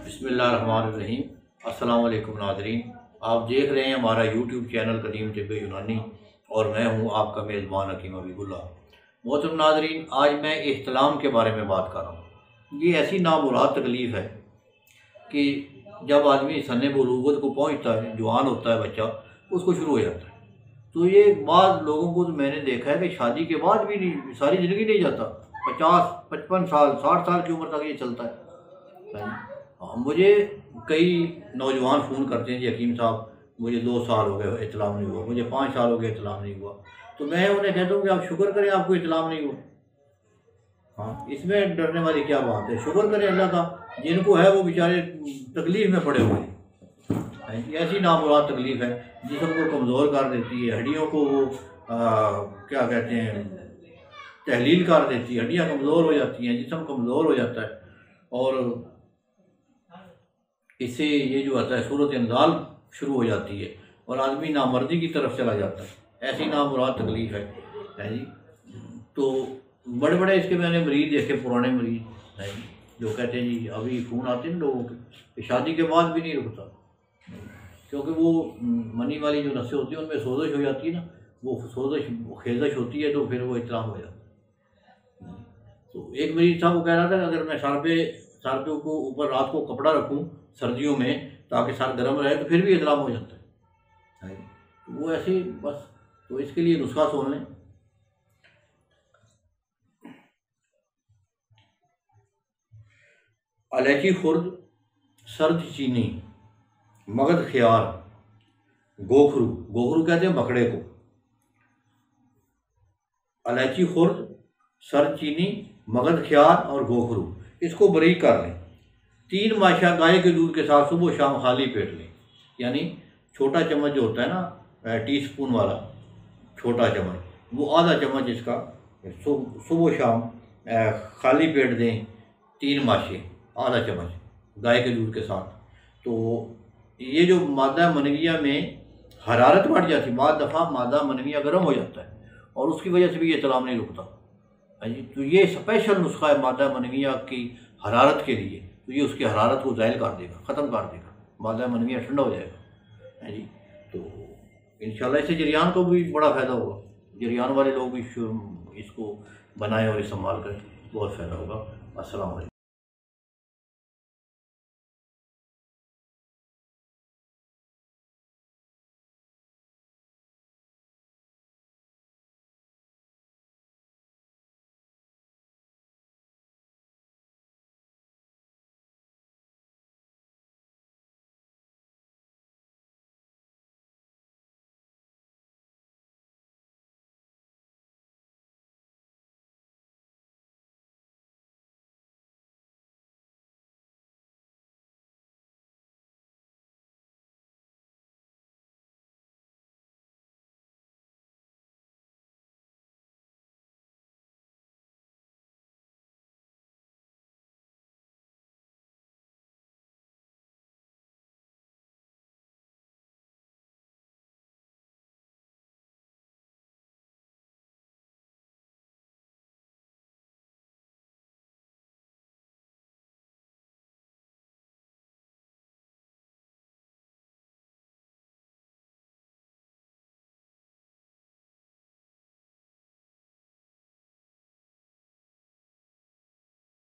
بسم اللہ الرحمن الرحیم۔ السلام علیکم ناظرین، آپ دیکھ رہے ہیں ہمارا یوٹیوب چینل قدیم طب یونانی اور میں ہوں آپ کا میزبان حکیم حبیب اللہ۔ محترم ناظرین، آج میں احتلام کے بارے میں بات کر رہا ہوں۔ یہ ایسی نامراد تکلیف ہے کہ جب آدمی سن بلوغت کو پہنچتا ہے، جوان ہوتا ہے بچہ، اس کو شروع ہو جاتا ہے۔ تو یہ بعض لوگوں کو تو میں نے دیکھا ہے کہ شادی کے بعد بھی نہیں، ساری زندگی نہیں جاتا، 50 55 سال 60 سال کی عمر تک یہ چلتا ہے۔ مجھے کئی نوجوان فون کرتے ہیں، جی حکیم صاحب مجھے 2 سال ہو گئے احتلام نہیں ہوا، مجھے 5 سال ہو گئے احتلام نہیں ہوا۔ تو میں انہیں کہتا ہوں کہ آپ شکر کریں آپ کو احتلام نہیں ہوا۔ ہاں، اس میں ڈرنے والی کیا بات ہے؟ شکر کریں اللہ کا، جن کو ہے وہ بیچارے تکلیف میں پڑے ہوئے ہیں۔ ایسی نامراد تکلیف ہے، جسم کو کمزور کر دیتی ہے، ہڈیوں کو وہ کیا کہتے ہیں تحلیل کر دیتی ہے، ہڈیاں کمزور ہو جاتی ہیں، جسم کمزور ہو جاتا ہے، اور اس سے یہ جو ہوتا ہے صورت انزال شروع ہو جاتی ہے اور آدمی نامردی کی طرف چلا جاتا ہے۔ ایسی نامراد تکلیف ہے جی۔ تو بڑے بڑے اس کے میں نے مریض دیکھے، پرانے مریض ہیں جو کہتے ہیں جی ابھی فون آتے ہیں لوگوں کے کہ شادی کے بعد بھی نہیں رکتا، کیونکہ وہ منی والی جو نسیں ہوتی ہیں ان میں سوزش ہو جاتی ہے نا، وہ سوزش خیزش ہوتی ہے تو پھر وہ احتلام ہو جاتا ہے۔ تو ایک مریض تھا، وہ کہہ رہا تھا کہ اگر میں سر پہ کو اوپر رات کو کپڑا رکھوں سردیوں میں تاکہ سر گرم رہے تو پھر بھی احتلام ہو جاتا ہے۔ وہ ایسے بس، تو اس کے لیے نسخہ سن لیں۔ الائچی خرد، سرد چینی، مگد خیار، گوگھرو کہتے ہیں مکڑے کو۔ الائچی خرد، سرد چینی، مگد خیار اور گوگھرو، اس کو باریک کر لیں۔ 3 ماشا گائے کے دودھ کے ساتھ صبح و شام خالی پیٹ لیں، یعنی چھوٹا چمچ جو ہوتا ہے نا ٹی سپون والا چھوٹا چمچ، وہ آدھا چمچ اس کا صبح و شام خالی پیٹ دیں۔ 3 ماشے آدھا چمچ گائے کے دودھ کے ساتھ۔ تو یہ جو مادہ منویہ میں حرارت بڑھ جاتی، بعض دفعہ مادہ منویہ گرم ہو جاتا ہے اور اس کی وجہ سے بھی یہ احتلام نہیں رکتا۔ تو یہ اسپیشل نسخہ ہے مادہ منویہ کی حرارت کے لیے، تو یہ اس کی حرارت کو زائل کر دے گا، ختم کر دے گا، مادہ منویہ ٹھنڈا ہو جائے گا جی۔ تو انشاءاللہ اس سے جریان کو بھی بڑا فائدہ ہوگا، جریان والے لوگ بھی اس کو بنائیں اور استعمال کریں، بہت فائدہ ہوگا۔ السلام علیکم۔